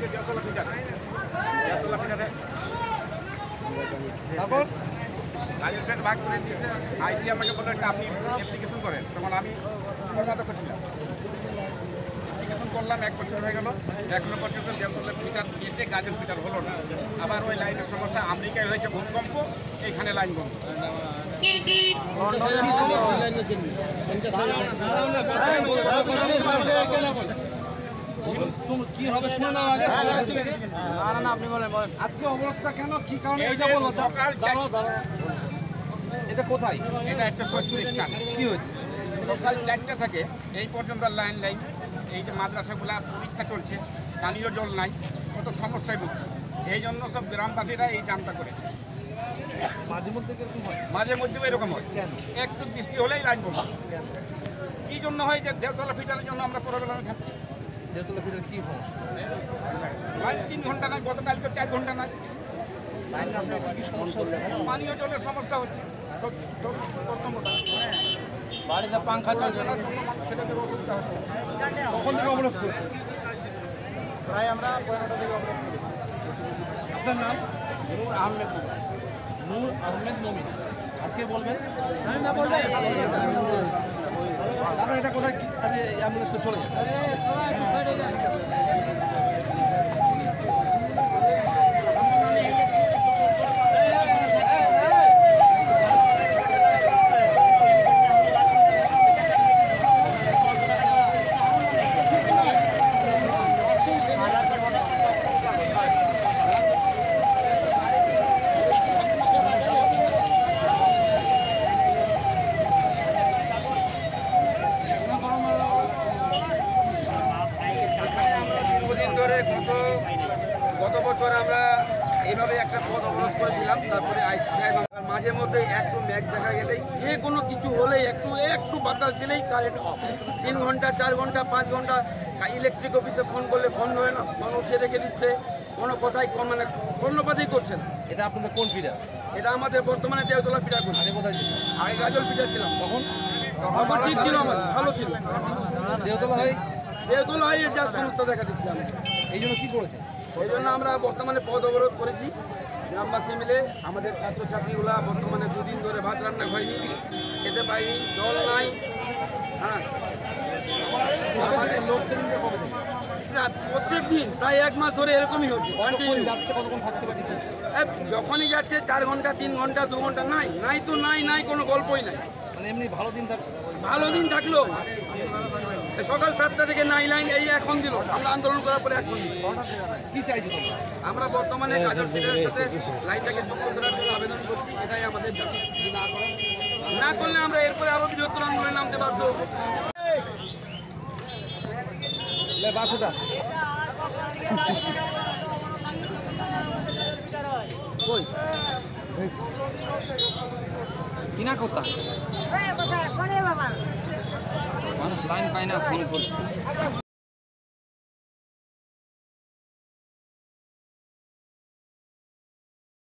যে দেড়তলা ফিটারে তারপর কাজের প্লেট ভাগ করে দিয়েছে। আইসি আমাকে বললো একটা আপনি অ্যাপ্লিকেশন করেন, তখন আমি কর্মরত ছিলাম। অ্যাপ্লিকেশন করলাম, 1 বছর হয়ে গেল, এখনো পর্যন্ত দেড়তলা ফিটার কেটে গাজল ফিটার হলো না। আবার ওই লাইনের সমস্যা, আমেরিকায় হয়েছে ভূমিকম্প, এইখানে লাইন বন্ধ। কি হবে শুনে নাও আগে। না আপনি বলেন আজকে অবরোধটা কেন, কি কারণে? এইটা বলবো সকাল এটা কোথায়? এটা 136 টান। কি হয়েছে? সকাল 4টা থেকে এই পর্যন্ত লাইন এই যে মাদ্রাসাগুলা পরীক্ষা চলছে, পানীয় জল নাই, কত সমস্যায় ভুগছে। এই জন্য সব গ্রামবাসীরা এই জামটা করে। মাঝে মধ্যে এরকম হয়? মাঝে মধ্যেও এরকম হয়, একটু বৃষ্টি হলেই লাইন বন্ধ। কি জন্য হয়? যে দেড়তলা ফিটারের জন্য আমরা প্রবলেমে থাকছি। দেড়তলা ফিটার কি হয়? লাইন 3 ঘন্টা নাই, গতকালকে 4 ঘন্টা নাই। লাইনে আপনার কি সমস্যা হচ্ছে? পানীয় জলের সমস্যা হচ্ছে। বাড়িতে পাংখা চলছে না, সেটাতে অসুবিধা হচ্ছে। কখন থেকে অবরোধ করছে? প্রায় আমরা 15টা থেকে অবরোধ করি। আপনার নাম? নূর আহমেদ। নূর আহমেদ মমিন। আর কে বলবেন? দাদা এটা কোথায়? অ্যাম্বুলেন্সটা চলে যায়। গত বছর আমরা এইভাবে একটা পথ অবরোধ করেছিলাম। তারপরে আইসি সাহেব মাঝে মধ্যে একটু মেঘ দেখা গেলেই, যে কোনো কিছু হলেই একটু বাতাস দিলেই কারেন্ট অফ। 3 ঘন্টা 4 ঘন্টা 5 ঘন্টা ইলেকট্রিক অফিসে ফোন করলে ফোন ধরে না, ফোন উঠিয়ে রেখে দিচ্ছে, কোনো কথাই মানে কর্ণপাতই করছে না। এটা আপনাদের কোন ফিডার? এটা আমাদের বর্তমানে দেওতলা ফিডার করছে। আগে কোথায় ছিল? আগে গাজল ফিডার ছিলাম, তখন তখন ঠিক ছিল, আমার ভালো ছিল। দেওতলা হয়ে দেওতলা হয়ে যা সমস্যা দেখা দিচ্ছে আমি, এই জন্য কী করেছে? এই জন্য আমরা বর্তমানে পথ অবরোধ করেছি। গ্রামবাসী মিলে আমাদের ছাত্রছাত্রীগুলা বর্তমানে 2 দিন ধরে ভাত রান্না হয়নি, খেতে পাইনি, জল নাই। হ্যাঁ, লোডশেডিংটা কবে থেকে? প্রত্যেক দিন প্রায় 1 মাস ধরে এরকমই হচ্ছে। কতক্ষণ যাচ্ছে, কতক্ষণ থাকছে বা কিছু? যখনই যাচ্ছে 4 ঘন্টা 3 ঘন্টা 2 ঘন্টা, নাই তো নাই কোনো গল্পই নাই। মানে এমনি ভালো দিন থাকবে? ভালো দিন থাকলো সকাল 7টা থেকে নাই লাইন, এই এখন দিল। আমরা আন্দোলন করার পরে এখন কি চাইছি তোমরা? আমরা বর্তমানে গাজল ফিডারের সাথে লাইনটাকে যুক্ত করার জন্য আবেদন করছি, এটাই আমাদের দাবি। যদি না করলে আমরা এরপরে আরো বৃহত্তর আন্দোলনে নামতে বাধ্য হব। বাসুদা কই কিনা কথা মানুষ লাইন পায় না, ফোন করছে।